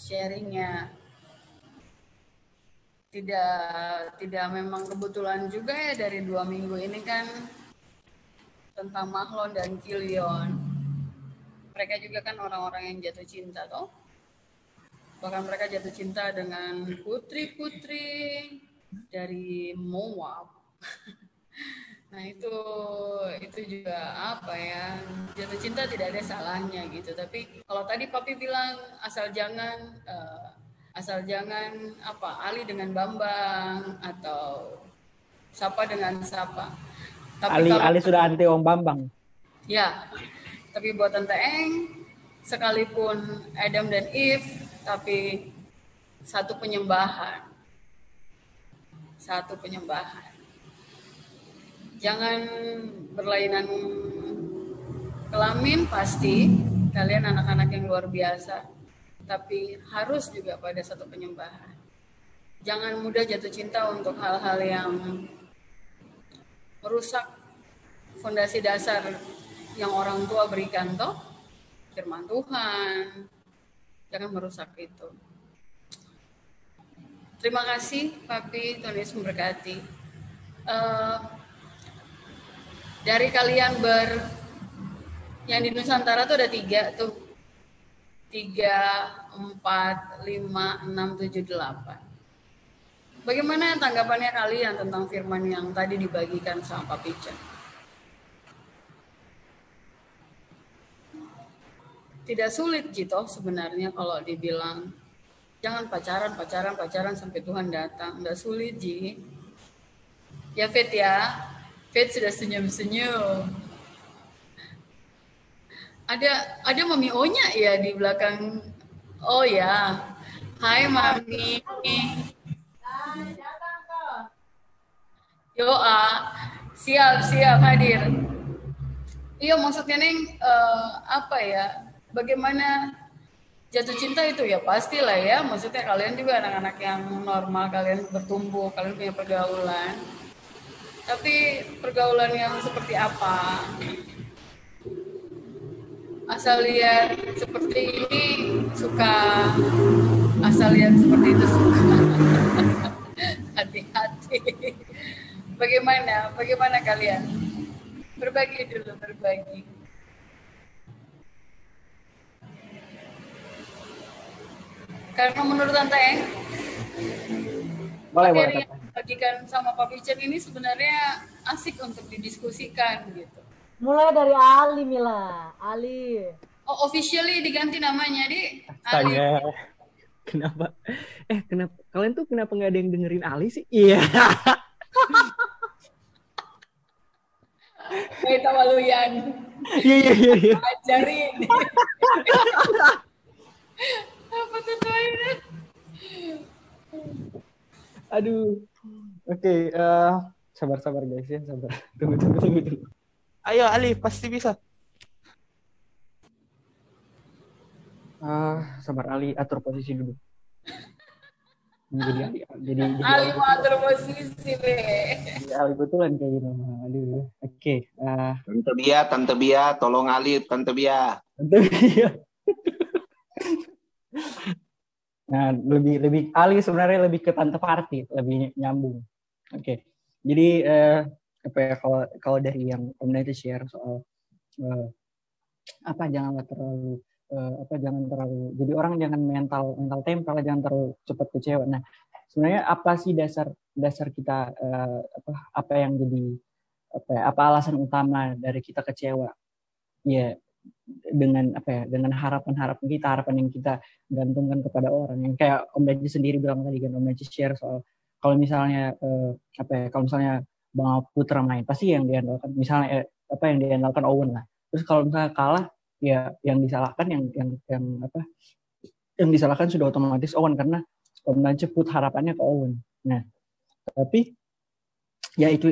sharingnya. Tidak memang kebetulan juga ya dari 2 minggu ini kan tentang Mahlon dan Kilion. Mereka juga kan orang-orang yang jatuh cinta toh. Bahkan mereka jatuh cinta dengan putri-putri dari Moab. Nah itu juga apa ya, jatuh cinta tidak ada salahnya gitu. Tapi kalau tadi Papi bilang asal jangan Ali dengan Bambang atau Sapa dengan Sapa. Tapi Ali sudah anti Om Bambang. Ya, tapi buat Tante Eng sekalipun Adam dan Eve, tapi satu penyembahan. Jangan berlainan kelamin, pasti kalian anak-anak yang luar biasa, tapi harus juga pada satu penyembahan. Jangan mudah jatuh cinta untuk hal-hal yang merusak fondasi dasar yang orang tua berikan toh, firman Tuhan. Jangan merusak itu. Terima kasih Papi, Tuhan Yesus memberkati. Dari kalian yang di Nusantara tuh ada 3 tuh. 3, 4, 5, 6, 7, 8. Bagaimana tanggapannya kalian tentang firman yang tadi dibagikan sama Pak Pican? Tidak sulit gitu sebenarnya kalau dibilang jangan pacaran sampai Tuhan datang. Nggak sulit, Ji. Ya, Fit ya. Fit sudah senyum-senyum. Ada Mami Onya ya di belakang. Oh ya. Hai Mami. Yoa. Siap hadir. Iya maksudnya Neng apa ya? Bagaimana jatuh cinta itu ya pastilah ya. Maksudnya kalian juga anak-anak yang normal, kalian bertumbuh, kalian punya pergaulan. Tapi pergaulan yang seperti apa? Asal lihat seperti ini suka, asal lihat seperti itu suka. Hati-hati. Bagaimana kalian? Berbagi. Karena menurut Tante Eng, materi yang dibagikan sama Pak Pican ini sebenarnya asik untuk didiskusikan gitu. Mulai dari Ali, Mila. Ali. Oh, officially diganti namanya, Di. Astaga. Kenapa? Kalian tuh kenapa nggak ada yang dengerin Ali sih? Iya. Kayak tawaluyan. Iya. Ajarin. Apa tuh ini? Aduh. Oke, sabar guys ya, sabar. Tunggu. Ayo Ali, pasti bisa. Sabar Ali, atur posisi dulu. Jadi Ali mau atur posisi deh. Ali betulan kayak gitu. Aduh. Oke. Tante Bia, tolong Ali, Tante Bia. Nah, lebih Ali sebenarnya lebih ke Tante Party, lebih nyambung. Oke. Jadi apa ya, kalau dari yang Om Neti share soal jangan terlalu jadi orang jangan mental tempel, jangan terlalu cepat kecewa. Nah, sebenarnya apa sih dasar kita apa yang jadi apa alasan utama dari kita kecewa? Ya dengan harapan kita, harapan yang kita gantungkan kepada orang, yang kayak Om Daji sendiri bilang tadi kan, Om Daji share soal kalau misalnya kalau misalnya Bang Putra main pasti yang diandalkan misalnya yang diandalkan Owen lah. Terus kalau misalnya kalah ya yang disalahkan yang disalahkan sudah otomatis Owen karena Om Daji put harapannya ke Owen. Nah, tapi ya itu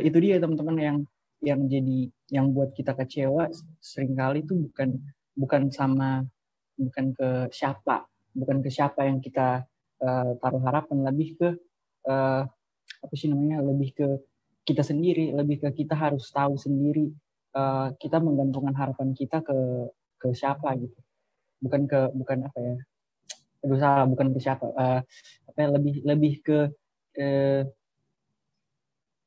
itu dia teman-teman yang jadi yang buat kita kecewa seringkali itu bukan ke siapa yang kita taruh harapan, lebih ke lebih ke kita sendiri, lebih ke kita harus tahu sendiri kita menggantungkan harapan kita ke siapa gitu, bukan aduh salah, bukan ke siapa, apa ya, lebih ke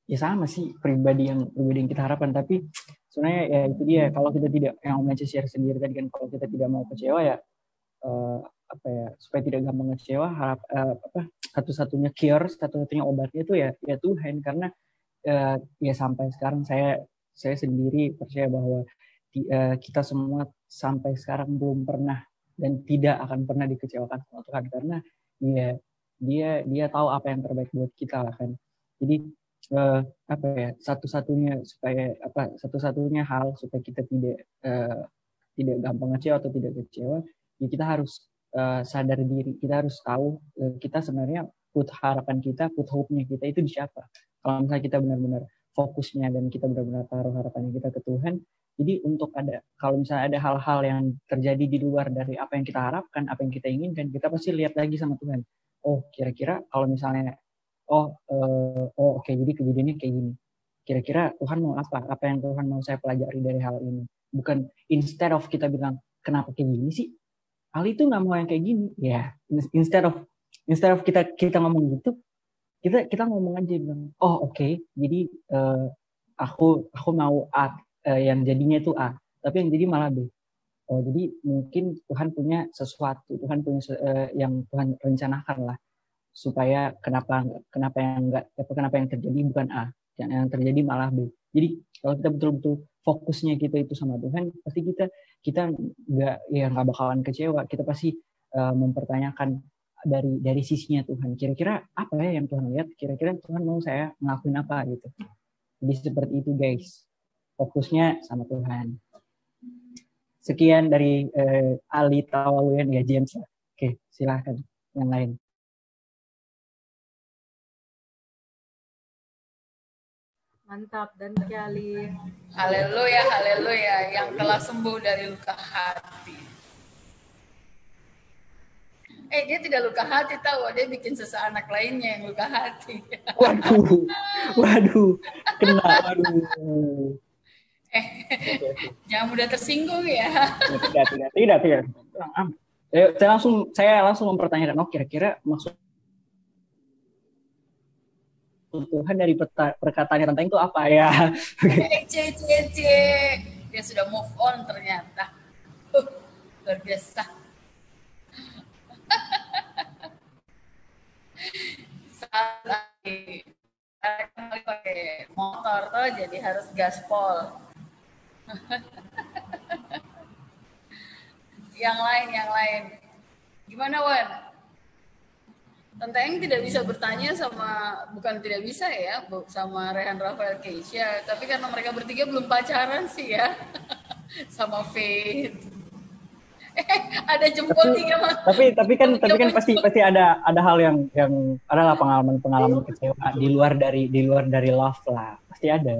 ya sama sih pribadi yang kita harapkan, tapi sebenarnya ya itu dia, kalau kita tidak, yang Om Ece share sendiri tadi kan, kalau kita tidak mau kecewa ya apa ya, supaya tidak gampang kecewa, apa, satu-satunya cure, satu-satunya obatnya itu ya Tuhan, karena ya sampai sekarang saya sendiri percaya bahwa kita semua sampai sekarang belum pernah dan tidak akan pernah dikecewakan sama Tuhan, karena ya dia tahu apa yang terbaik buat kita lah kan. Jadi apa ya, satu-satunya hal supaya kita tidak gampang kecewa atau tidak kecewa, ya kita harus sadar diri, kita harus tahu kita sebenarnya put harapan kita, put hope-nya kita itu di siapa. Kalau misalnya kita benar-benar fokusnya dan kita benar-benar taruh harapannya kita ke Tuhan, jadi kalau misalnya ada hal-hal yang terjadi di luar dari apa yang kita harapkan, apa yang kita inginkan, kita pasti lihat lagi sama Tuhan. Oh, kira-kira kalau misalnya oke, jadi kejadiannya kayak gini. Kira-kira Tuhan mau apa? Apa yang Tuhan mau saya pelajari dari hal ini? Bukan instead of kita bilang, kenapa kayak gini sih? Ali itu nggak mau yang kayak gini. Ya, instead of kita ngomong gitu, kita ngomong aja bilang, oh oke, jadi aku mau A, yang jadinya itu A, tapi yang jadi malah B. Oh, jadi mungkin Tuhan punya sesuatu, Tuhan punya yang Tuhan rencanakan lah, supaya kenapa yang terjadi bukan A, yang terjadi malah B. Jadi kalau kita betul-betul fokusnya kita itu sama Tuhan, pasti kita nggak bakalan kecewa. Kita pasti mempertanyakan dari sisinya Tuhan. Kira-kira apa ya yang Tuhan lihat? Kira-kira Tuhan mau saya ngelakuin apa gitu. Jadi seperti itu guys. Fokusnya sama Tuhan. Sekian dari Ali Tawaluyan ya James. Oke, silahkan yang lain. Mantap dan sekali. Haleluya, haleluya, yang telah sembuh dari luka hati. Dia tidak luka hati, tahu, dia bikin seseanak lainnya yang luka hati. Waduh, kena, waduh. Jangan mudah tersinggung ya. Tidak. Saya langsung mempertanyakan, kira-kira maksud Tuhan dari perkataannya tentang itu apa ya? Dia sudah move on ternyata. Luar biasa. Saat lagi pakai motor tuh, jadi harus gaspol. Yang lain. Gimana Wan? Tante Eng tidak bisa bertanya bukan tidak bisa ya, sama Rehan Rafael Keisha, tapi karena mereka bertiga belum pacaran sih ya, sama Faith. Ada jempol tiga mas. Tapi kan pasti ada hal yang adalah pengalaman kecewa di luar dari love lah, pasti ada.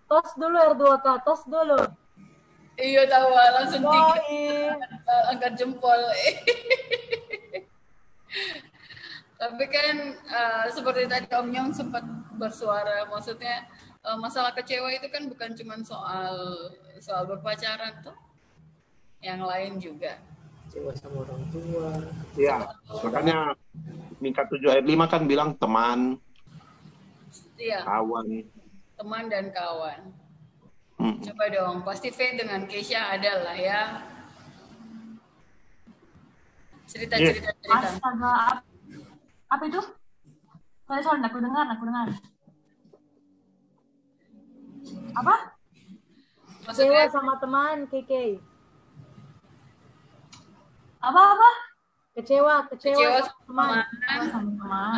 Tos dulu R2, tos dulu. Iya tahu, langsung tiga angkat jempol. Tapi kan seperti tadi Om Nyong sempat bersuara, maksudnya masalah kecewa itu kan bukan cuma soal berpacaran tuh, yang lain juga. Kecewa sama orang tua. Ya, makanya Mika 7 ayat 5 kan bilang teman, kawan. Teman dan kawan. Coba dong, pasti Faith dengan Keisha ada lah ya. Cerita. Astaga, apa itu? Sorry, aku dengar. Apa? Kecewa sama teman, KK. Apa? Kecewa sama teman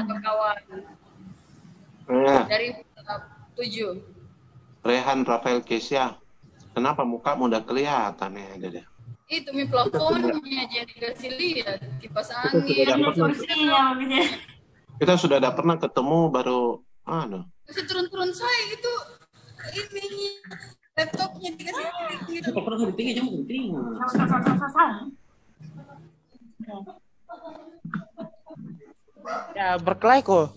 atau kawan. Dari 7. Rehan Rafael Kesia, kenapa mukamu udah kelihatan ya Dede? Itu plafonnya jadi dikasih lihat, kipas angin. Kita sudah ada pernah ketemu baru Terus turun saya itu ini laptopnya dikasih gitu. Pernah ditinggal jangan ditinggal. Ya berkelahi kok.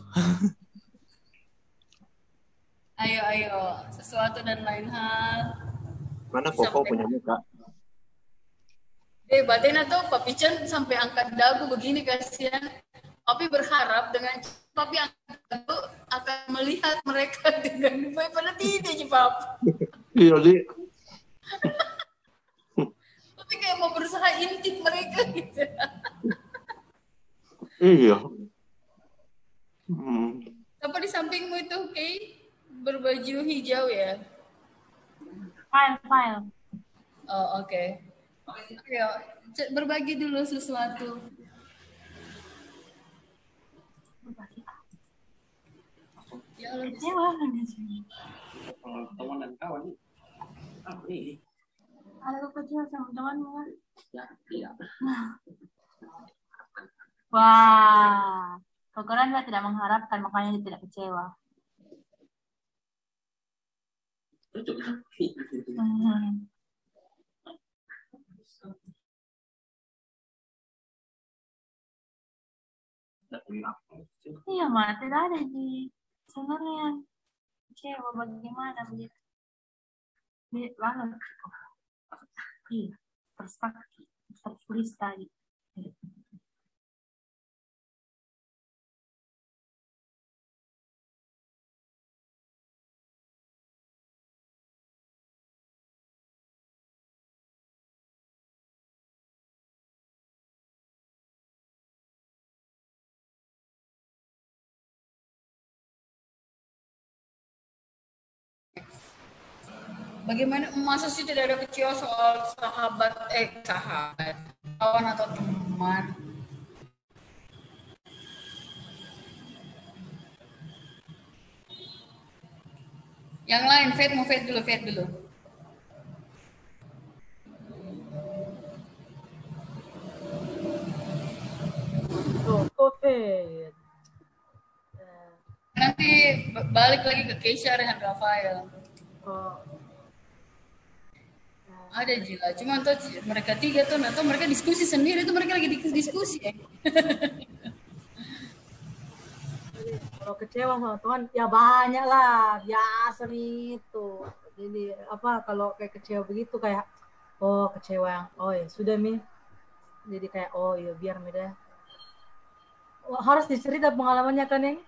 Ayo, sesuatu dan lain hal. Mana Koko punya muka? Batin tuh Papi Chan sampai angkat dagu begini kasihan. Papi berharap dengan Papi angkat dagu akan melihat mereka dengan baik, pada tidak sih Papi. Iya, Di. Papi kayak mau berusaha intip mereka gitu. Iya. Apa di sampingmu itu Kay berbaju hijau ya? File. Oh, oke. Ayo, berbagi dulu sesuatu. Ya Allah, Kecewa nggak sih? Teman dan kawan. Apa ini? Ada kecewa sama temanmu kan? Ya, iya. Wah, Kokoran dia tidak mengharapkan, makanya dia tidak kecewa. Iya, mah tidak ada di sebenarnya kecewa bagaimana begitu. Dia banget. Iya, perspektif tertulis tadi. bagaimana masa sih tidak ada kecewa soal sahabat, kawan atau teman? Yang lain, mau Fed dulu. COVID. Nanti balik lagi ke Keisha, Rehan, Rafael. Oh. Ada Jila, cuma tuh mereka tiga tuh, atau mereka diskusi sendiri tuh, mereka lagi diskusi ya. Kalau kecewa sama teman, ya banyak lah, biasa nih itu. Jadi apa kalau kayak kecewa begitu kayak, oh kecewa yang, oh ya sudah Mi. Jadi kayak, oh iya biar Mi deh. Harus dicerita pengalamannya kan yang?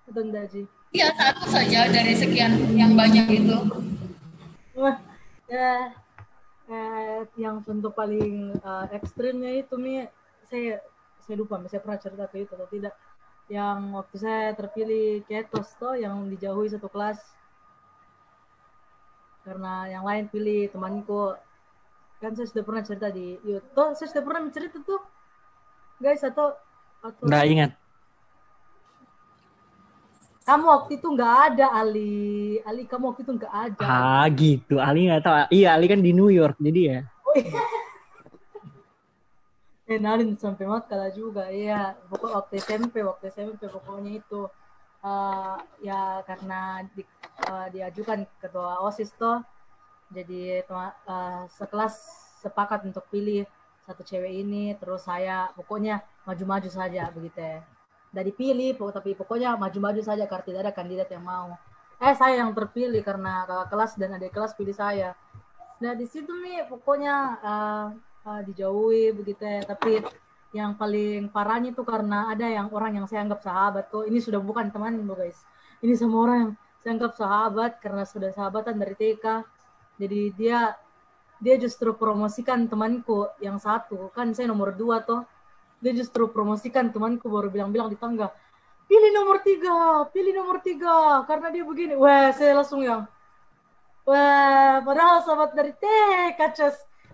Atau enggak sih? Iya, satu saja dari sekian yang banyak itu. Wah, ya, yang contoh paling ekstrimnya itu Mi, saya lupa, saya pernah cerita ke itu atau tidak. Yang waktu saya terpilih ketos toh, yang dijauhi satu kelas karena yang lain pilih temanku. Kan saya sudah pernah cerita di YouTube, saya sudah pernah mencerita tuh guys, atau Nggak ingat. Kamu waktu itu nggak ada, Ali kamu waktu itu nggak ada. Gitu, Ali nggak tahu. Iya, Ali kan di New York, jadi ya. Oh, iya. Nalin sampai kalah juga, iya. Pokok waktu SMP pokoknya itu ya karena diajukan ketua OSIS toh, jadi sekelas sepakat untuk pilih satu cewek ini, terus saya pokoknya maju-maju saja begitu ya. Dari pilih, tapi pokoknya maju-maju saja karena tidak ada kandidat yang mau. Saya yang terpilih karena kakak kelas dan adik kelas pilih saya. Nah di situ nih pokoknya dijauhi begitu ya. Tapi yang paling parahnya itu karena ada yang orang yang saya anggap sahabat tuh. Ini sudah bukan teman loh guys. Ini semua orang yang saya anggap sahabat karena sudah sahabatan dari TK. Jadi dia justru promosikan temanku yang satu, kan saya nomor 2 toh. Dia justru promosikan temanku, baru bilang-bilang di tangga, pilih nomor 3 karena dia begini. Wah, saya langsung yang padahal sahabat dari TK,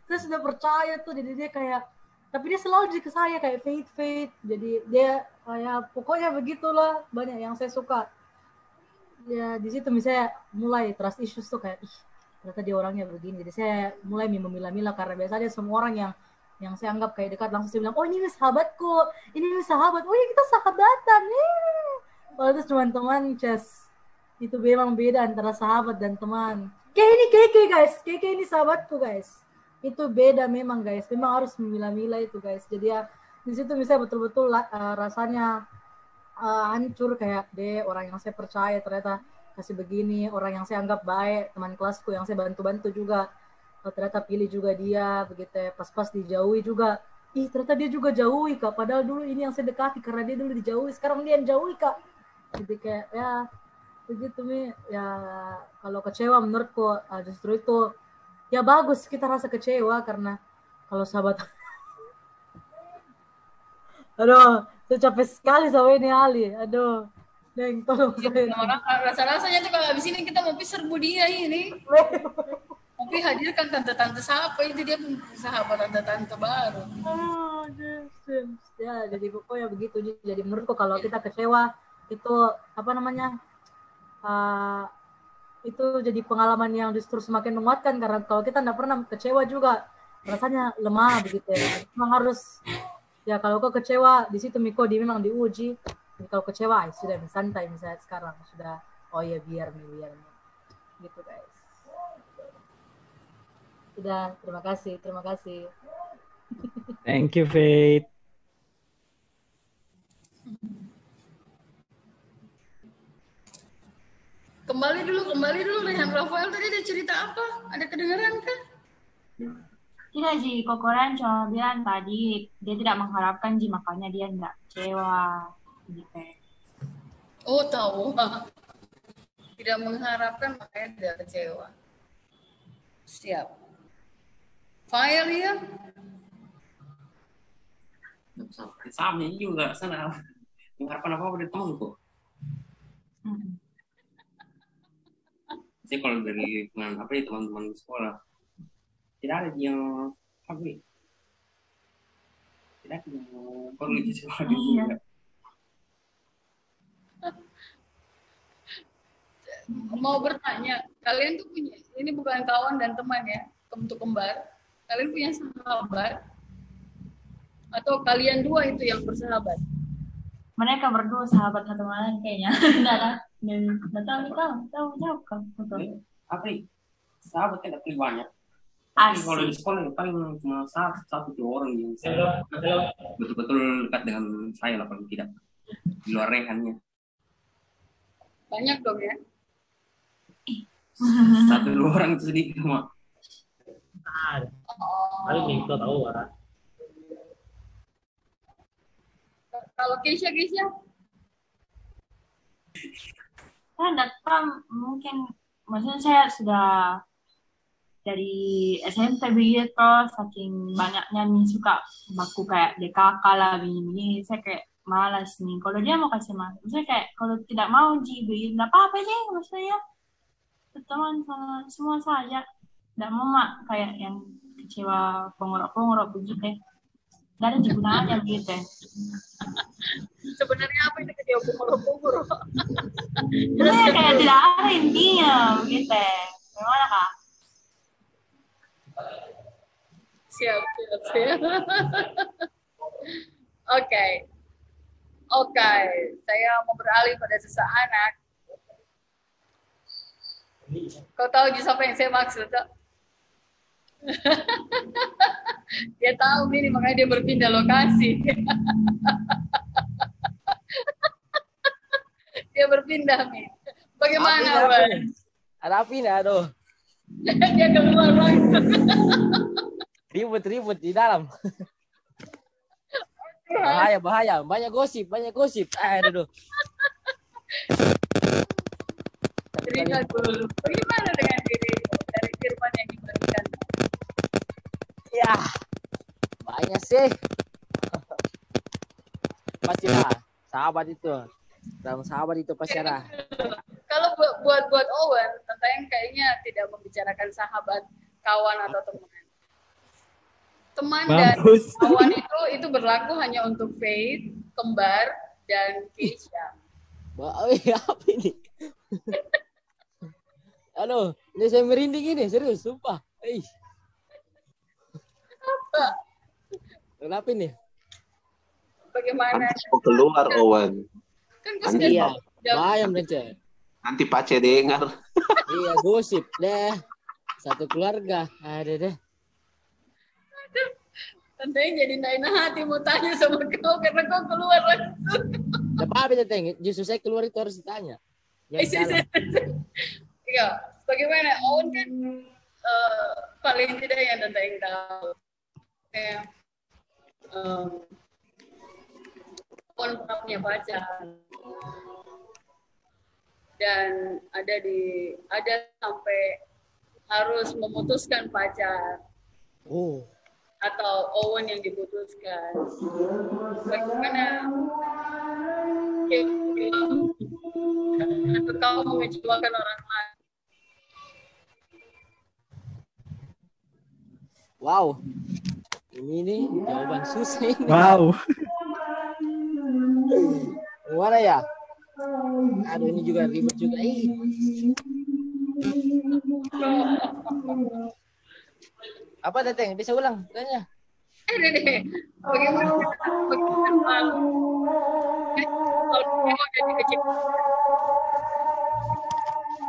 saya sudah percaya tuh. Jadi dia kayak, tapi dia selalu ke saya kayak faith. Jadi dia kayak pokoknya begitulah, banyak yang saya suka. Ya di situ misalnya mulai trust issues tuh kayak, ternyata dia orangnya begini. Jadi saya mulai memilah-milah karena biasanya semua orang yang saya anggap kayak dekat langsung saya bilang, oh ini sahabatku, ini sahabat, oh ya kita sahabatan nih. Kalau itu cuma teman, itu memang beda antara sahabat dan teman. Kayak ini Keke guys, Keke ini sahabatku guys. Itu beda memang guys, memang harus memilah-milah itu guys. Jadi ya di situ misalnya betul-betul rasanya hancur kayak orang yang saya percaya ternyata kasih begini, orang yang saya anggap baik, teman kelasku yang saya bantu-bantu juga oh ternyata pilih juga dia begitu ya, pas-pas dijauhi juga, ih ternyata dia juga jauhi Kak, padahal dulu ini yang saya dekati karena dia dulu dijauhi, sekarang dia yang jauhi Kak. Jadi kayak ya begitu Mi, ya kalau kecewa menurutku justru itu ya bagus kita rasa kecewa karena kalau sahabat aduh saya capek sekali sama ini Ali, aduh Neng tolong saya. Rasa-rasanya tuh kalau habis ini kita mau serbu dia ini. Tapi hadirkan tante-tante siapa itu, dia sahabat tante-tante baru. Ya jadi pokoknya begitu. Jadi menurutku kalau kita kecewa itu apa namanya itu jadi pengalaman yang justru semakin menguatkan, karena kalau kita tidak pernah kecewa juga rasanya lemah begitu ya. Memang harus ya kalau kau kecewa di situ Miko memang diuji. Jadi kalau kecewa sudah santai misalnya sekarang sudah oh ya biar gitu guys. Sudah, terima kasih. Thank you, Faith. Kembali dulu Rehan Rafael tadi ada cerita apa? Ada kedengaran kah? Tidak Ji, Kokoran cuma bilang tadi dia tidak mengharapkan Ji, makanya dia tidak kecewa gitu. Oh tahu, tidak mengharapkan makanya dia kecewa. Siap. File ya? Sama juga sana mengharapkan apa dari temanku. Jadi kalau dari teman-teman sekolah tidak ada yang tidak ada yang perlu disuruh juga. Mau bertanya, kalian tuh punya, ini bukan kawan dan teman ya, untuk kembar. Kalian punya sahabat? Atau kalian dua itu yang bersahabat? Mereka berdua sahabat satu malam kayaknya. Nggak tahu nih tahu jawab kan? Apa nih? Sahabat tidak paling banyak. Kalau di sekolah yang paling cuma satu dua orang yang saya betul-betul dekat dengan saya lah, paling tidak di luar rehannya. Banyak dong ya? Satu dua orang itu sedikit cuma. Paling Miko tahu lah. Kalau Keisha? Saya datang mungkin, maksudnya saya sudah dari SMP begitu, saking banyaknya nih suka baku kayak DKK lah begini, saya kayak malas nih. Kalau dia mau kasih maksudnya kayak kalau tidak mau begitu, nggak apa-apa sih maksudnya. Teman sama semua saja, nggak mau mak kayak yang kecewa pengorok begitu. Nggak ada gunanya begitu. Sebenarnya apa itu kecewa pengorok? Sebenarnya kayak tidak ada intinya begitu. Gimana kak? Siap. Oke. Saya mau beralih pada seseanak. Kau tahu siapa yang saya maksud? Dia tahu ini, makanya dia berpindah lokasi. Dia berpindah nih. Bagaimana, Wan? Ada api nih, aduh. Dia keluar langsung. Ribut di dalam. Bahaya. Banyak gosip. Aduh. Cerita dulu. Bagaimana dengan dirimu dari firman yang diberikan? Ya, banyak sih. Pastilah, sahabat itu. Dalam sahabat itu pasti ada. Kalau buat Owen, tante yang kayaknya tidak membicarakan sahabat, kawan atau teman. Teman dan kawan itu berlaku hanya untuk Faith, Kembar, dan Keisha. Apa ini? Aduh, ini saya merinding ini, serius, sumpah. Apa? Kenapa ini? Bagaimana? Mau keluar, Owen. Kan iya, bayam deh. Nanti Pace dengar. Iya, gosip deh. Satu keluarga, ada deh. Tante jadi naik hati mau tanya sama kau karena kau keluar langsung. Tidak apa-apa, Teng. Justru saya keluar itu harus ditanya. Iya, bagaimana? Owen kan paling tidak yang tante yang tahu kayak pun pernah punya pacar dan ada sampai harus memutuskan pacar atau Owen yang diputuskan. Bagaimana atau kau mengecewakan orang lain? Wow, ini nih jawaban susah ini. Wow. Gimana ya? Aduh, ini juga ribet juga. Apa Teteng? Bisa ulang tanya? Deh. Bagaimana kalau jadi kecewa?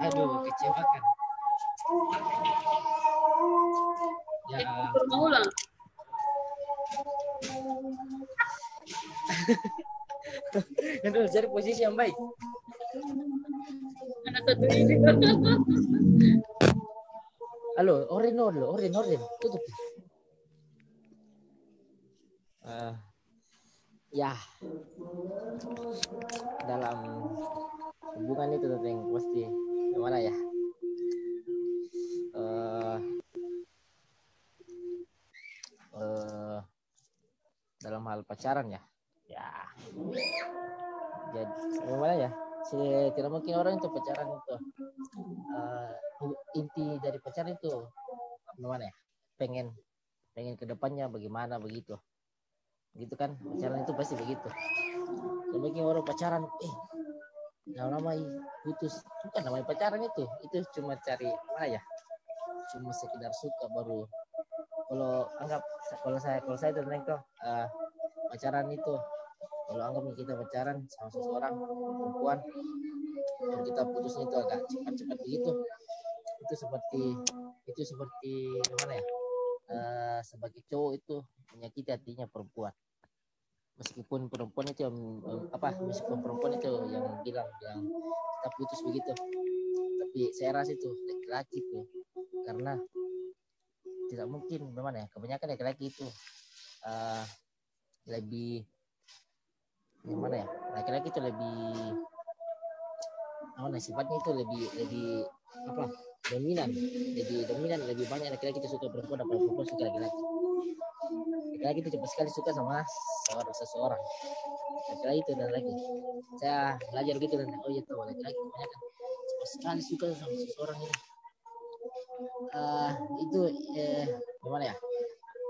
Aduh, kecewakan. Ya. Mau ulang? Aduh, cari posisi yang baik. Ada satu ini. Halo, Orin, tutup. Ya, dalam hubungan itu yang pasti gimana ya? Dalam hal pacaran ya, jadi gimana ya? Tidak mungkin orang itu pacaran itu inti dari pacaran itu gimana ya? Pengen kedepannya bagaimana begitu kan, pacaran itu pasti begitu. Tidak mungkin orang pacaran lama-lama putus, bukan namanya pacaran itu cuma cari mana ya? Cuma sekedar suka baru. Kalau saya tentang itu pacaran itu, kalau anggap kita pacaran sama seseorang perempuan dan kita putusnya itu agak cepat begitu, itu seperti gimana ya, sebagai cowok itu menyakiti hatinya perempuan, meskipun perempuan itu yang bilang kita putus begitu, tapi saya rasa itu laki-laki itu karena tidak mungkin bagaimana ya, kebanyakan laki-laki itu lebih gimana ya, laki-laki itu lebih sifatnya itu lebih dominan, lebih banyak laki-laki itu suka perempuan daripada perempuan suka laki-laki itu cepat sekali suka sama seseorang. Laki-laki itu dan lagi saya belajar gitu dan tahu laki-laki kebanyakan cepat sekali suka sama seseorang ini. Itu gimana ya,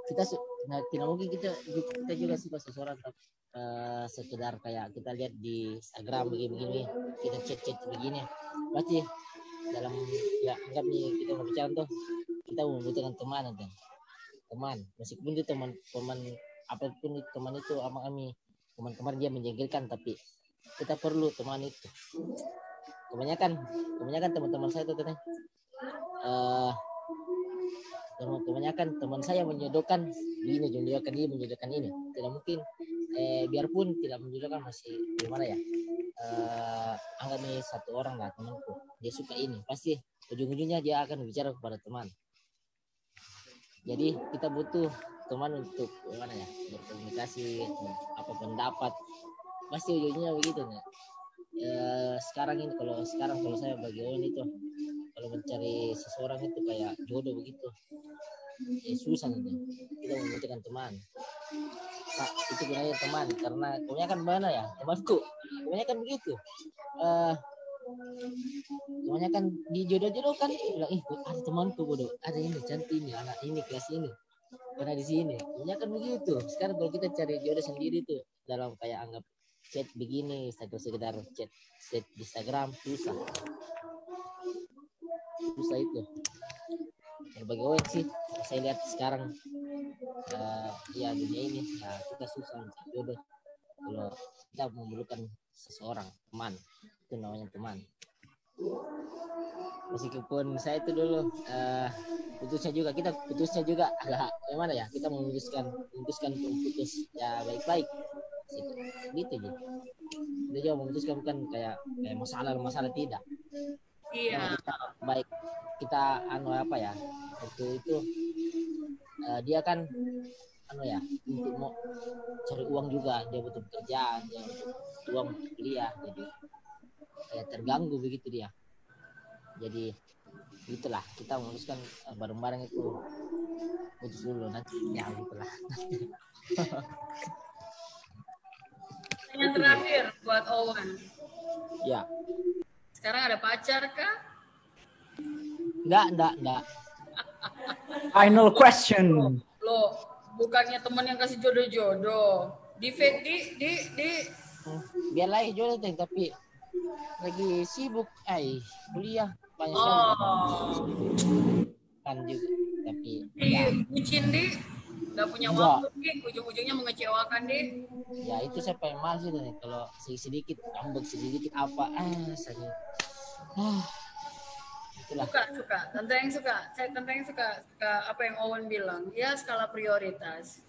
kita tidak mungkin kita juga suka seseorang sekedar kayak kita lihat di Instagram begini kita chat begini, pasti dalam ya anggap nih kita mau bicara tuh kita membutuhkan teman meskipun itu teman apapun teman itu kami teman dia menjengkelkan, tapi kita perlu teman itu. Kebanyakan teman-teman saya itu kebanyakan teman saya menjodohkan ini, menjodohkan ini. Tidak mungkin biarpun tidak menjodohkan masih gimana ya, anggap nih satu orang lah temanku dia suka ini, pasti ujung-ujungnya dia akan bicara kepada teman. Jadi kita butuh teman untuk gimana ya, berkomunikasi apa pendapat, pasti ujungnya begitu ya. Sekarang kalau saya bagi Owen itu kalau mencari seseorang itu kayak jodoh begitu susah nanti. Kita membutuhkan teman. Nah, itu gunanya teman, karena kebanyakan mana ya temanku kebanyakan begitu, kebanyakan di jodoh kan bilang ada temanku bodoh, ada ini cantik ini, anak ini kelas ini pernah di sini, kebanyakan begitu. Sekarang kalau kita cari jodoh sendiri tuh dalam kayak anggap chat begini, sekedar chat di Instagram susah itu. Bagi Owen sih saya lihat sekarang ya dunia ini ya kita susah mencari jodoh. Kalau kita memerlukan seseorang teman, itu namanya teman. Meskipun saya itu dulu putusnya juga agak gimana ya, kita memutuskan untuk putus ya baik-baik gitu. Dia juga memutuskan bukan kayak masalah tidak. Iya. kita baik kita apa ya waktu itu dia kan untuk mau cari uang juga, dia butuh pekerjaan, dia butuh uang untuk kuliah, jadi kayak terganggu begitu dia. Jadi itulah kita memutuskan bareng-bareng itu putus dulu nanti ya gitulah. Yang terakhir buat Owen. Ya. Sekarang ada pacar kah? Enggak. Final question. Loh, bukannya teman yang kasih jodoh-jodoh. Di Biarlah jodoh tapi lagi sibuk kuliah banyak Oh. kan juga tapi bucin nggak punya waktu ujung-ujungnya mengecewakan ya itu saya pengen malas itu nih kalau sedikit ambek sedikit apa saya itulah suka tante yang suka apa yang Owen bilang ya, skala prioritas.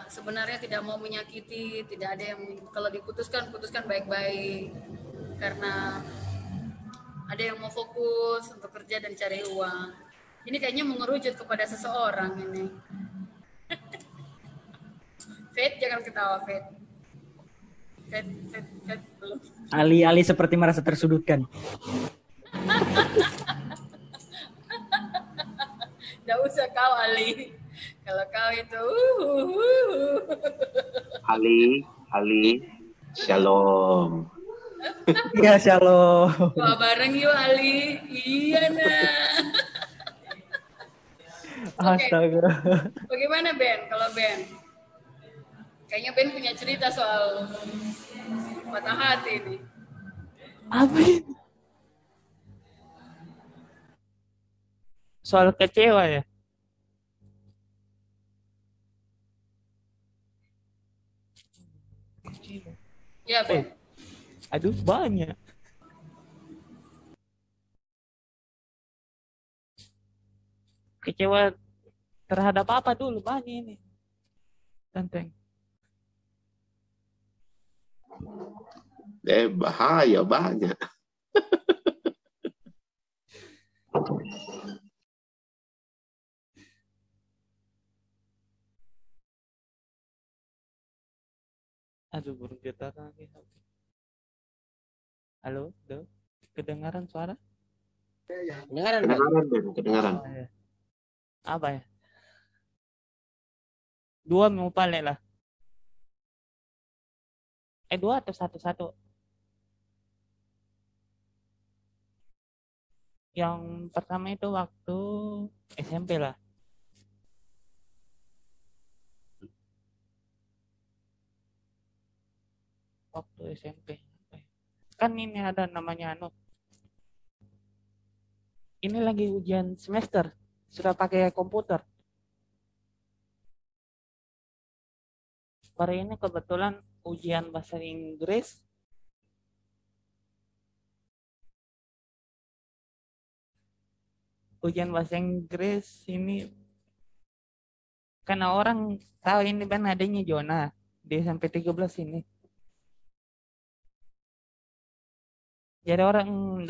Sebenarnya tidak mau menyakiti, tidak ada yang kalau putuskan baik-baik karena ada yang mau fokus untuk kerja dan cari uang. Ini kayaknya mengerucut kepada seseorang ini. Fit, jangan ketawa, Fit belum. Ali seperti merasa tersudutkan. Nggak usah kau, Ali. Kalau kau itu Ali, shalom. Iya, shalom. Doa bareng yuk, Ali. Iya, nah. Astaga. Bagaimana Ben? Kalau Ben, kayaknya Ben punya cerita soal patah hati ini. Apa ini? Soal kecewa ya? Ya Ben. Aduh banyak. Kecewa terhadap apa dulu banyak ini. Tanteng. Bahaya banyak. Aduh burung getar lagi. Halo, kedengaran suara? Kedengaran. Oh, ya. Apa ya? 2 mau paling lah. 2 atau 1? Yang pertama itu waktu SMP lah. Waktu SMP. Kan ini ada namanya ini lagi ujian semester. Sudah pakai komputer. Baru ini kebetulan ujian bahasa Inggris. Ujian bahasa Inggris ini karena orang tahu ini kan adanya zona di sampai 13 ini. Jadi orang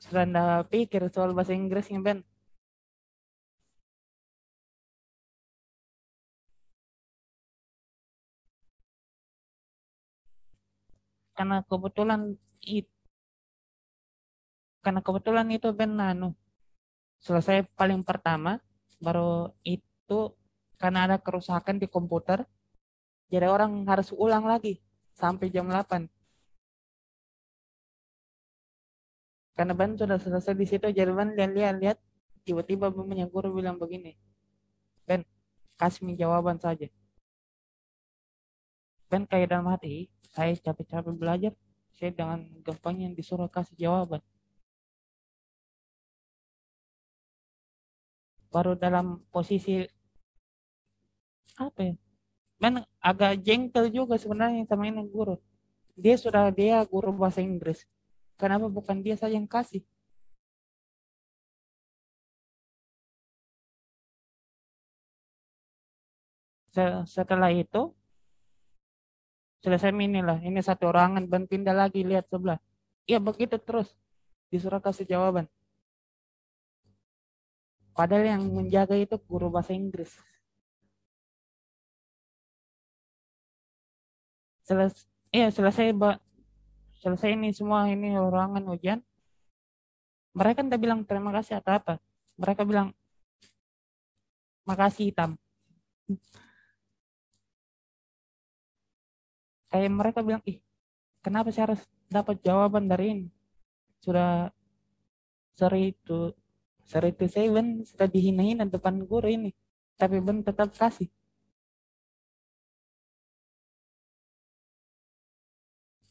sudah enggak pikir soal bahasa Inggrisnya Ben. Karena kebetulan itu Ben selesai paling pertama, baru itu karena ada kerusakan di komputer, jadi orang harus ulang lagi sampai jam 8. Karena Ben sudah selesai di situ, jadi Ben lihat tiba-tiba punya guru bilang begini, Ben, kasih jawaban saja. Ben kayak dalam hati, saya capek-capek belajar, saya dengan gampangnya disuruh kasih jawaban. Baru dalam posisi apa ya? Ben agak jengkel juga sebenarnya sama ini guru. Dia guru bahasa Inggris. Kenapa bukan dia saja yang kasih? Setelah itu selesai ini satu orangan Ben pindah lagi lihat sebelah. Iya begitu terus. disuruh kasih jawaban. Padahal yang menjaga itu guru bahasa Inggris. Selesai ini semua ini ruangan ujian. Mereka tidak bilang terima kasih atau apa. Mereka bilang makasih hitam. Kayak mereka bilang, kenapa saya harus dapat jawaban dari ini? Sudah seri itu saya sudah dihina-hina depan guru ini. Tapi Ben tetap kasih.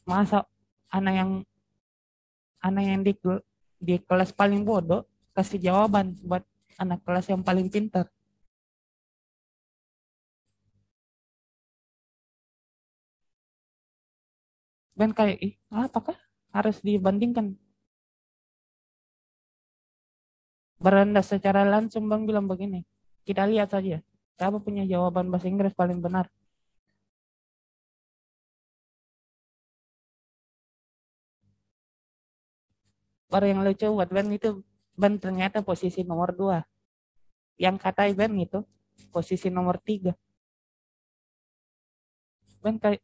Masa anak yang di kelas paling bodoh kasih jawaban buat anak kelas yang paling pintar. Ben kayak, apakah harus dibandingkan? Beranda secara langsung Bang bilang begini, kita lihat saja, siapa punya jawaban bahasa Inggris paling benar. Baru yang lucu buat Ben itu, Ben ternyata posisi nomor 2. Yang kata Ben itu, posisi nomor 3. Ben kayak,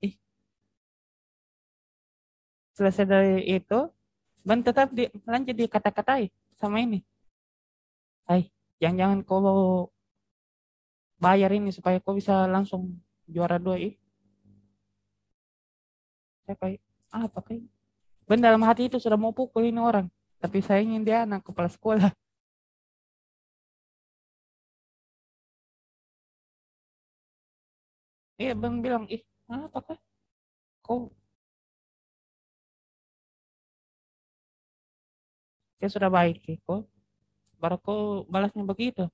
selesai dari itu, Ben tetap lanjut dikata-katai sama ini. Jangan-jangan kau bayar ini supaya kau bisa langsung juara 2 Saya kayak, apa kayak? Ben dalam hati itu sudah mau pukul ini orang. Tapi saya ingin dia anak kepala sekolah. Ben bilang, apakah kau? Saya sudah baik, kok. Baru kau balasnya begitu.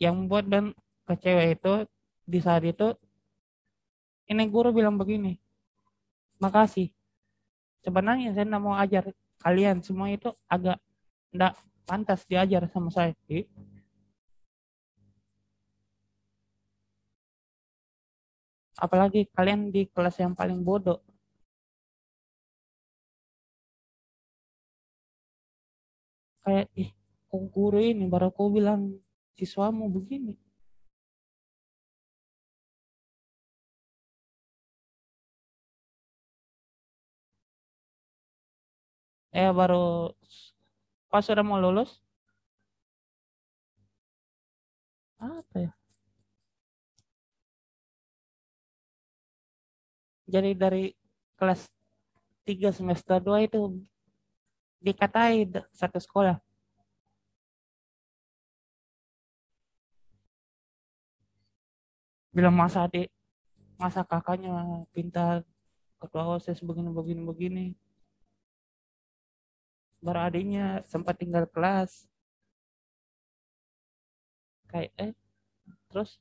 Yang membuat Ben kecewa itu, di saat itu, ini guru bilang begini, makasih. Sebenarnya saya tidak mau ajar kalian, semua itu agak tidak pantas diajar sama saya. Apalagi kalian di kelas yang paling bodoh. Kayak, kok guru ini baru kau bilang siswamu begini. Baru pas sudah mau lulus. Apa ya? Jadi dari kelas 3 semester 2 itu dikatai satu sekolah. Bilang masa kakaknya pintar, ketua OSIS begini. Baru adiknya sempat tinggal kelas. Kayak terus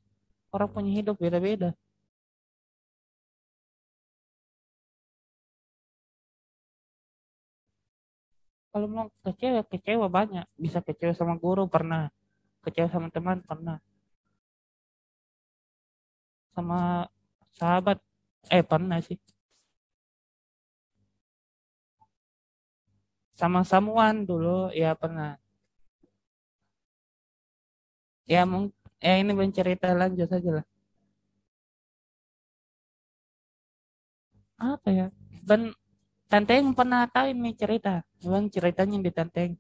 orang punya hidup beda-beda. Kalau mau kecewa banyak. Bisa kecewa sama guru pernah. Kecewa sama teman pernah. Sama sahabat pernah sih. Sama samuan dulu ya pernah. Ya ini bercerita lanjut saja lah. Apa ya? Ben Tanteng pernah tahu ini cerita. Memang ceritanya di Tanteng.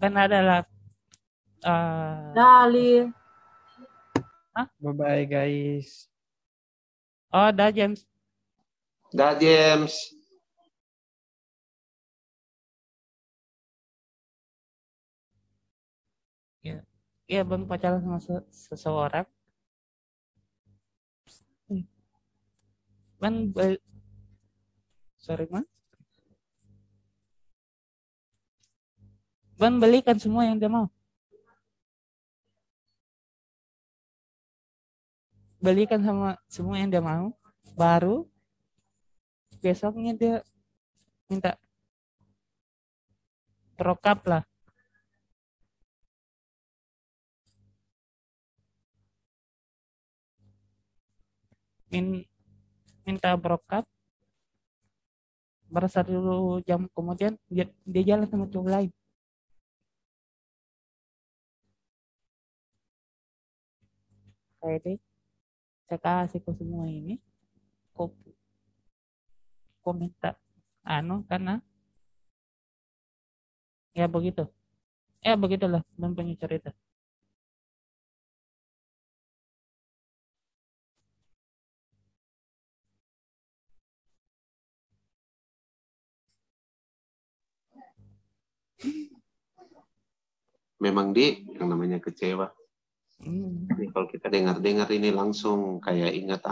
Kan adalah Dali. Bye-bye guys. Oh, dah James. Dah James. Ya Bang pacaran sama seseorang. Bang sorry man. Bang belikan semua yang dia mau. Belikan sama semua yang dia mau. Baru besoknya dia minta terokap lah. minta broadcast, baru 1 jam kemudian dia jalan sama cowok lain. Kayak deh, saya kasih ke semua ini, kok minta karena ya begitu. Ya begitulah punya cerita. Memang yang namanya kecewa. Jadi kalau kita dengar ini langsung kayak ingat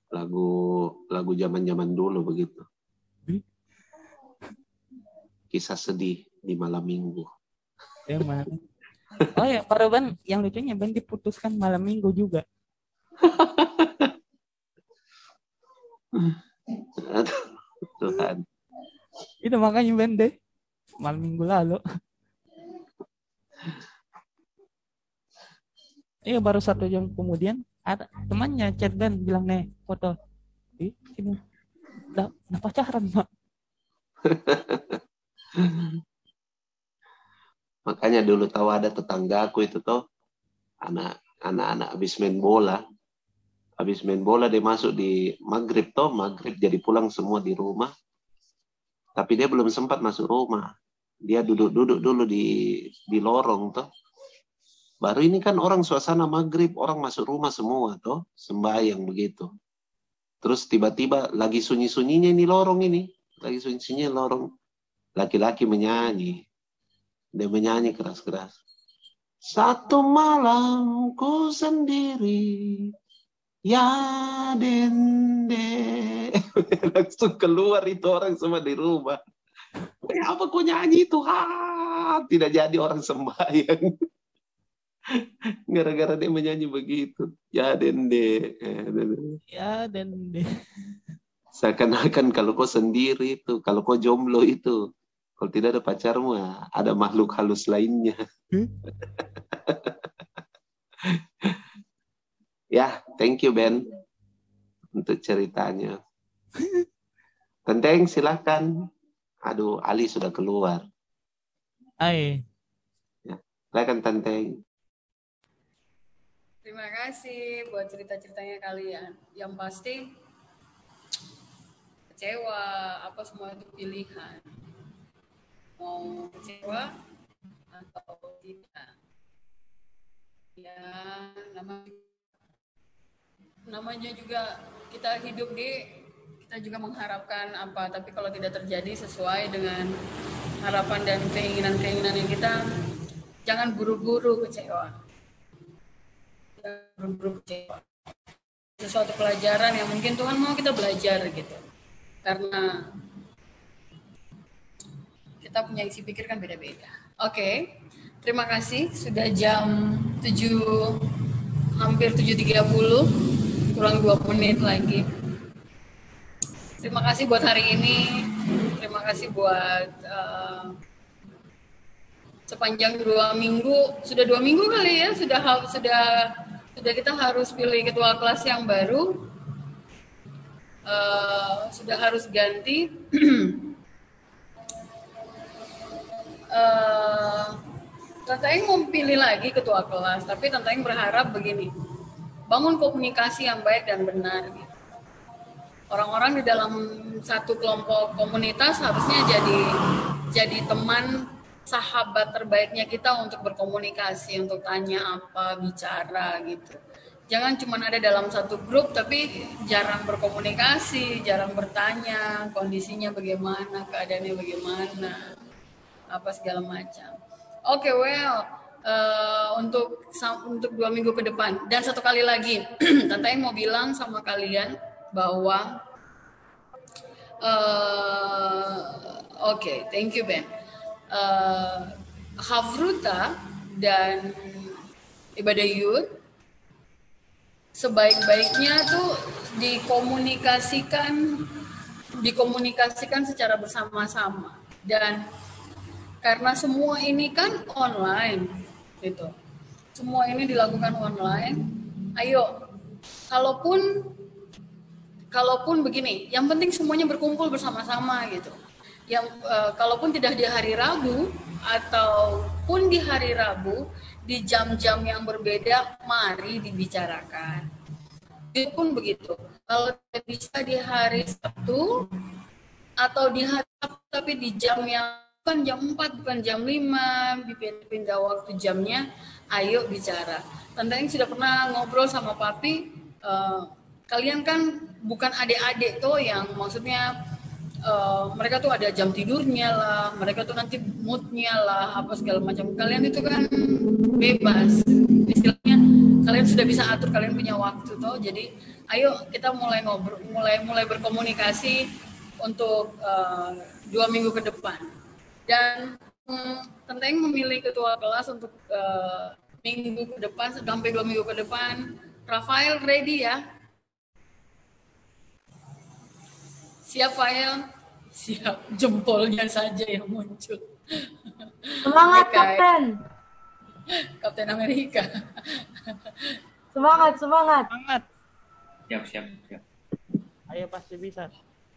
lagu zaman dulu begitu. Kisah sedih di malam minggu. Oh ya, baru Ban, yang lucunya Ban diputuskan malam minggu juga. Tuhan. Itu makanya Ben deh malam minggu lalu. Iya, baru 1 jam kemudian ada temannya chat Ben bilang, nih foto. Ini udah pacaran, Mak. Makanya dulu tahu ada tetanggaku itu tuh anak-anak habis main bola dia masuk di maghrib jadi pulang semua di rumah, tapi dia belum sempat masuk rumah, dia duduk dulu di lorong tuh. Baru ini kan orang suasana maghrib, orang masuk rumah semua tuh sembahyang begitu. Terus tiba-tiba lagi sunyi-sunyinya ini lorong laki-laki menyanyi. Dia menyanyi keras-keras. Satu malam ku sendiri, ya dende. Langsung keluar itu orang semua di rumah. Apa kau nyanyi itu? Tidak jadi orang sembahyang. Gara-gara dia menyanyi begitu. Ya dende. Ya dende. Seakan-akan kalau kau sendiri itu, kalau kau jomblo itu, kalau tidak ada pacarmu, ada makhluk halus lainnya. Ya, thank you Ben untuk ceritanya. Tenteng, silakan. Aduh, Ali sudah keluar. Hai. Ya, silakan Tenteng. Terima kasih buat cerita-ceritanya kalian. Yang pasti kecewa, apa semua itu pilihan. Mau kecewa atau tidak. Ya, namanya juga kita hidup kita juga mengharapkan apa, tapi kalau tidak terjadi sesuai dengan harapan dan keinginan yang kita, jangan buru-buru kecewa. Sesuatu pelajaran yang mungkin Tuhan mau kita belajar gitu, karena kita punya isi pikir kan beda-beda. Oke, terima kasih. Sudah jam 7, hampir 7.30, kurang 2 menit lagi. Terima kasih buat hari ini. Terima kasih buat sepanjang 2 minggu. Sudah 2 minggu kali ya, sudah kita harus pilih ketua kelas yang baru, sudah harus ganti. Tante Eng mau pilih lagi ketua kelas, tapi Tante Eng berharap begini, bangun komunikasi yang baik dan benar. Orang-orang di dalam satu kelompok komunitas harusnya jadi teman, sahabat terbaiknya kita untuk berkomunikasi, untuk tanya apa, bicara gitu. Jangan cuma ada dalam satu grup tapi jarang berkomunikasi, jarang bertanya kondisinya bagaimana, keadaannya bagaimana, apa segala macam. Oke, untuk 2 minggu ke depan. Dan satu kali lagi, Tante Eng mau bilang sama kalian bahwa oke, thank you Ben. Havruta dan ibadah youth sebaik-baiknya tuh dikomunikasikan secara bersama-sama, dan karena semua ini kan online gitu, semua ini dilakukan online, ayo kalaupun begini, yang penting semuanya berkumpul bersama-sama gitu. Yang kalaupun tidak di hari Rabu ataupun di hari Rabu di jam-jam yang berbeda, mari dibicarakan. Itu pun begitu. Kalau tidak bisa di hari Sabtu atau di hari Sabtu tapi di jam yang bukan jam 4, bukan jam 5, pindah waktu jamnya, ayo bicara. Tante yang sudah pernah ngobrol sama Papi, kalian kan bukan adik-adik tuh yang maksudnya mereka tuh ada jam tidurnya lah, mereka tuh nanti moodnya lah, apa segala macam. Kalian itu kan bebas, istilahnya kalian sudah bisa atur, kalian punya waktu tuh. Jadi ayo kita mulai ngobrol, mulai berkomunikasi untuk 2 minggu ke depan. Dan Tenteng memilih ketua kelas untuk minggu ke depan, sampai 2 minggu ke depan. Rafael ready ya? Siap, Fael? Siap, jempolnya saja yang muncul. Semangat, Kapten. Kapten Amerika. Semangat. Semangat. Siap. Ayo pasti bisa.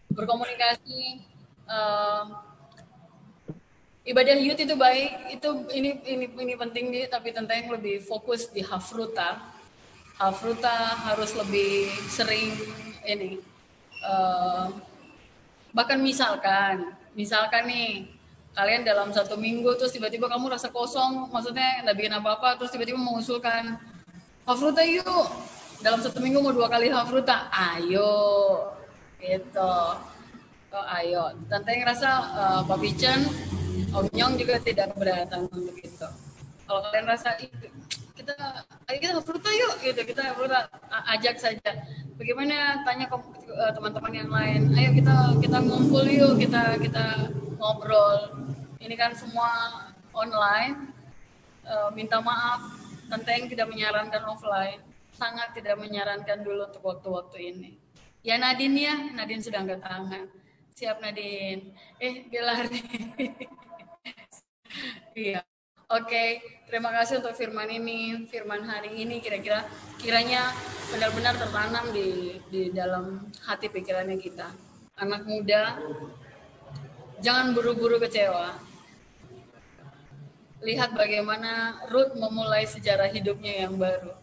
Berkomunikasi, ibadah youth itu baik, ini penting nih, tapi Tenteng lebih fokus di Hafruta. Hafruta harus lebih sering ini. Bahkan misalkan nih kalian dalam 1 minggu terus tiba-tiba kamu rasa kosong, maksudnya nggak bikin apa-apa, terus tiba-tiba mengusulkan Hafruta yuk, dalam 1 minggu mau 2 kali Hafruta, ayo gitu. Ayo, Tante yang rasa Pak Pichen, Om Nyong juga tidak keberatan untuk itu. Kalau kalian rasa kita Hafruta yuk gitu, kita Hafruta, ajak saja. Bagaimana, tanya ke teman-teman yang lain, ayo kita ngumpul yuk, kita ngobrol. Ini kan semua online. Minta maaf, Tante yang tidak menyarankan offline, sangat tidak menyarankan dulu untuk waktu-waktu ini. Ya Nadine sudah angkat tangan. Siap Nadine. Dia lari. Iya. Oke, terima kasih untuk firman hari ini, kiranya benar-benar tertanam di dalam hati pikirannya kita. Anak muda, jangan buru-buru kecewa. Lihat bagaimana Ruth memulai sejarah hidupnya yang baru.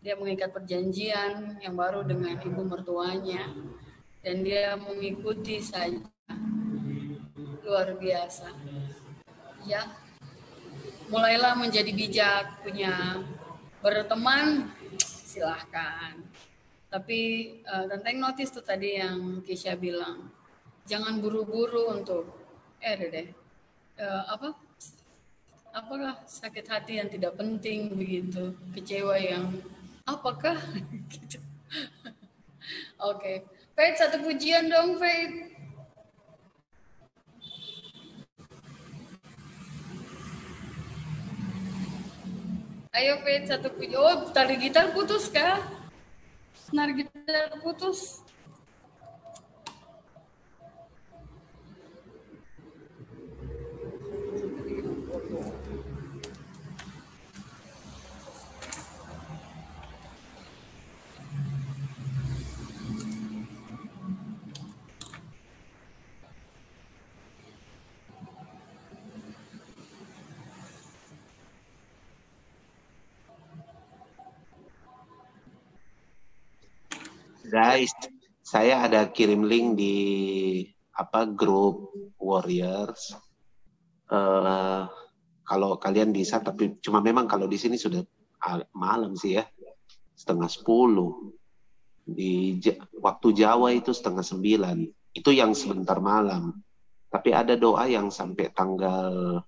Dia mengikat perjanjian yang baru dengan ibu mertuanya, dan dia mengikuti saja. Luar biasa. Ya. Mulailah menjadi bijak, punya berteman, silahkan. Tapi Tenteng notice tuh tadi yang Keisha bilang, jangan buru-buru untuk apakah sakit hati yang tidak penting begitu, kecewa yang apakah gitu. Oke. Faith, 1 pujian dong Faith. Ayo Faith, 1 pujian. Oh, tali gitar putus kah? Senar gitar putus. Guys, saya ada kirim link di grup Warriors. Kalau kalian bisa, tapi cuma memang kalau di sini sudah malam sih ya, 8:30. Di waktu Jawa itu 8:30. Itu yang sebentar malam. Tapi ada doa yang sampai tanggal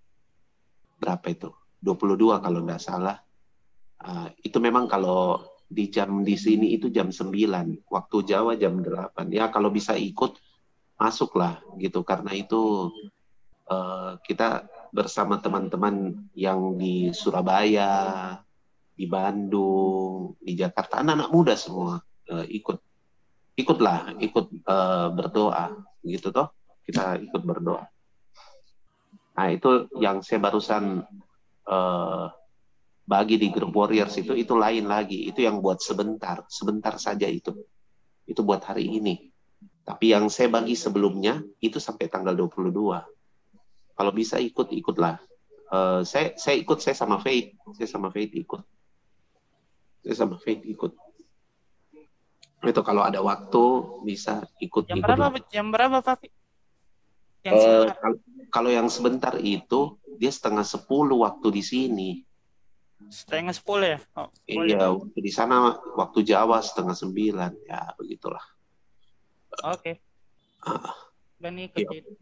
berapa itu? 22 kalau nggak salah. Itu memang kalau di sini itu jam 9, waktu Jawa jam 8. Ya kalau bisa ikut, masuklah gitu. Karena itu kita bersama teman-teman yang di Surabaya, di Bandung, di Jakarta, anak-anak muda semua ikut berdoa gitu toh. Kita ikut berdoa. Nah itu yang saya barusan bagi di grup Warriors itu lain lagi. Itu yang buat sebentar saja itu. Itu buat hari ini. Tapi yang saya bagi sebelumnya itu sampai tanggal 22. Kalau bisa ikutlah. Saya ikut, saya sama Faith ikut. Saya sama Faith ikut. Itu kalau ada waktu bisa ikut. Jam berapa Pak? Kalau yang sebentar itu dia 9:30 waktu di sini. 9:30 ya? Oh, iya, waktu di sana waktu Jawa 8:30. Ya, begitulah. Oke. Dan ikut Iya. itu.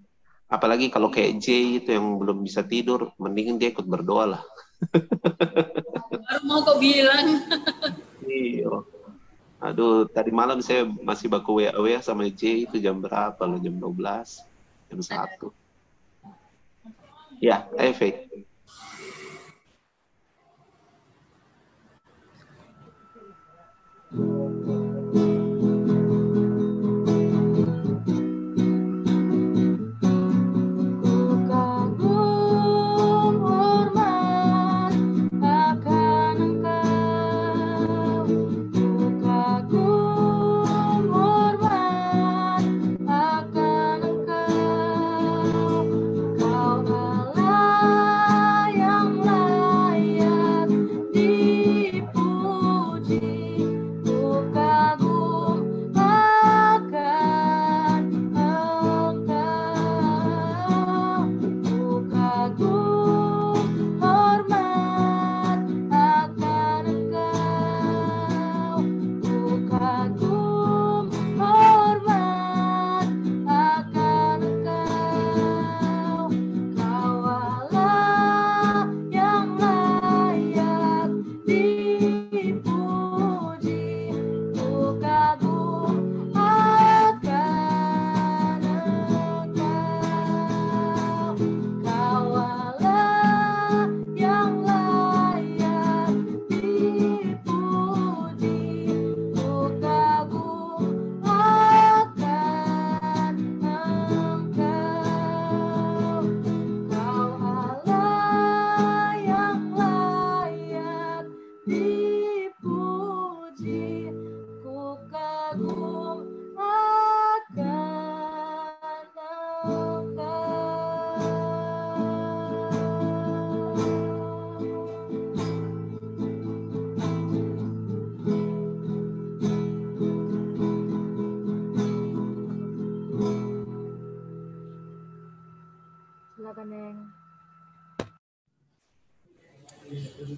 Apalagi kalau kayak J itu yang belum bisa tidur, mending dia ikut berdoa lah. Baru mau kau bilang. Iya. Aduh, tadi malam saya masih baku WA sama J itu jam berapa loh? Jam 12, jam 1. Ya, Faith.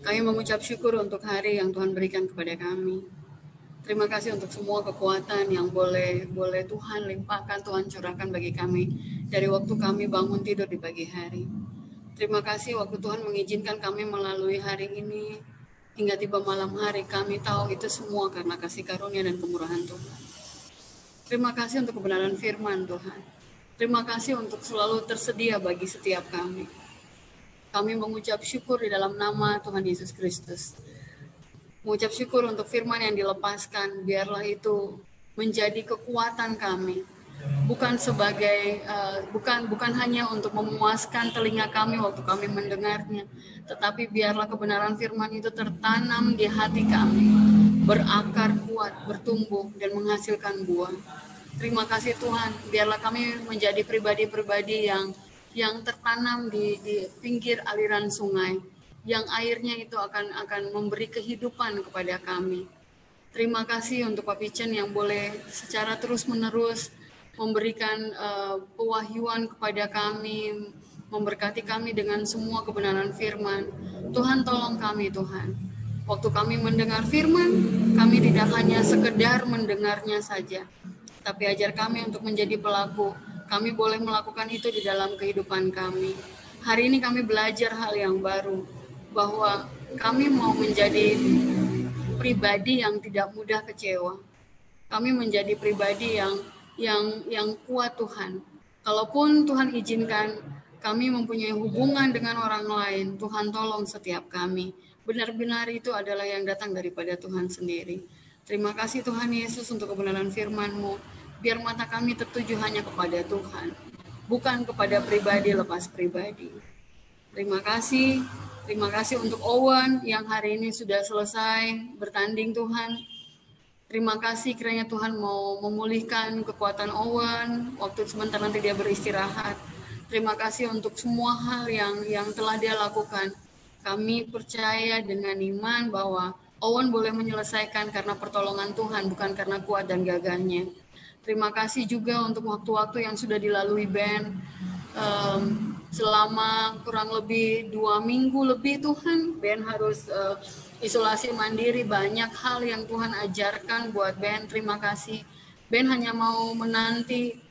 Kami mengucap syukur untuk hari yang Tuhan berikan kepada kami. Terima kasih untuk semua kekuatan yang boleh Tuhan limpahkan, Tuhan curahkan bagi kami dari waktu kami bangun tidur di pagi hari. Terima kasih waktu Tuhan mengizinkan kami melalui hari ini hingga tiba malam hari. Kami tahu itu semua karena kasih karunia dan kemurahan Tuhan. Terima kasih untuk kebenaran firman Tuhan. Terima kasih untuk selalu tersedia bagi setiap kami. Kami mengucap syukur di dalam nama Tuhan Yesus Kristus. Mengucap syukur untuk firman yang dilepaskan, biarlah itu menjadi kekuatan kami. Bukan sebagai bukan hanya untuk memuaskan telinga kami waktu kami mendengarnya, tetapi biarlah kebenaran firman itu tertanam di hati kami, berakar kuat, bertumbuh dan menghasilkan buah. Terima kasih Tuhan, biarlah kami menjadi pribadi-pribadi yang tertanam di pinggir aliran sungai, yang airnya itu akan memberi kehidupan kepada kami. Terima kasih untuk Pak Pichen yang boleh secara terus-menerus memberikan pewahyuan kepada kami, memberkati kami dengan semua kebenaran firman. Tuhan tolong kami Tuhan. Waktu kami mendengar firman, kami tidak hanya sekedar mendengarnya saja, tapi ajar kami untuk menjadi pelaku. Kami boleh melakukan itu di dalam kehidupan kami. Hari ini kami belajar hal yang baru, bahwa kami mau menjadi pribadi yang tidak mudah kecewa. Kami menjadi pribadi yang kuat Tuhan. Kalaupun Tuhan izinkan kami mempunyai hubungan dengan orang lain, Tuhan tolong setiap kami. Benar-benar itu adalah yang datang daripada Tuhan sendiri. Terima kasih Tuhan Yesus untuk kebenaran firman-Mu. Biar mata kami tertuju hanya kepada Tuhan, bukan kepada pribadi lepas pribadi. Terima kasih Terima kasih untuk Owen yang hari ini sudah selesai bertanding Tuhan. Terima kasih kiranya Tuhan mau memulihkan kekuatan Owen waktu sebentar nanti dia beristirahat. Terima kasih untuk semua hal yang telah dia lakukan. Kami percaya dengan iman bahwa Owen boleh menyelesaikan karena pertolongan Tuhan, bukan karena kuat dan gagahnya. Terima kasih juga untuk waktu-waktu yang sudah dilalui Ben. Selama kurang lebih 2 minggu lebih Tuhan, Ben harus isolasi mandiri. Banyak hal yang Tuhan ajarkan buat Ben. Terima kasih. Ben hanya mau menanti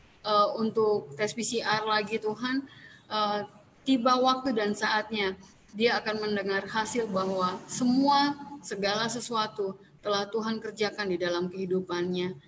untuk tes PCR lagi Tuhan. Tiba waktu dan saatnya dia akan mendengar hasil bahwa segala sesuatu telah Tuhan kerjakan di dalam kehidupannya.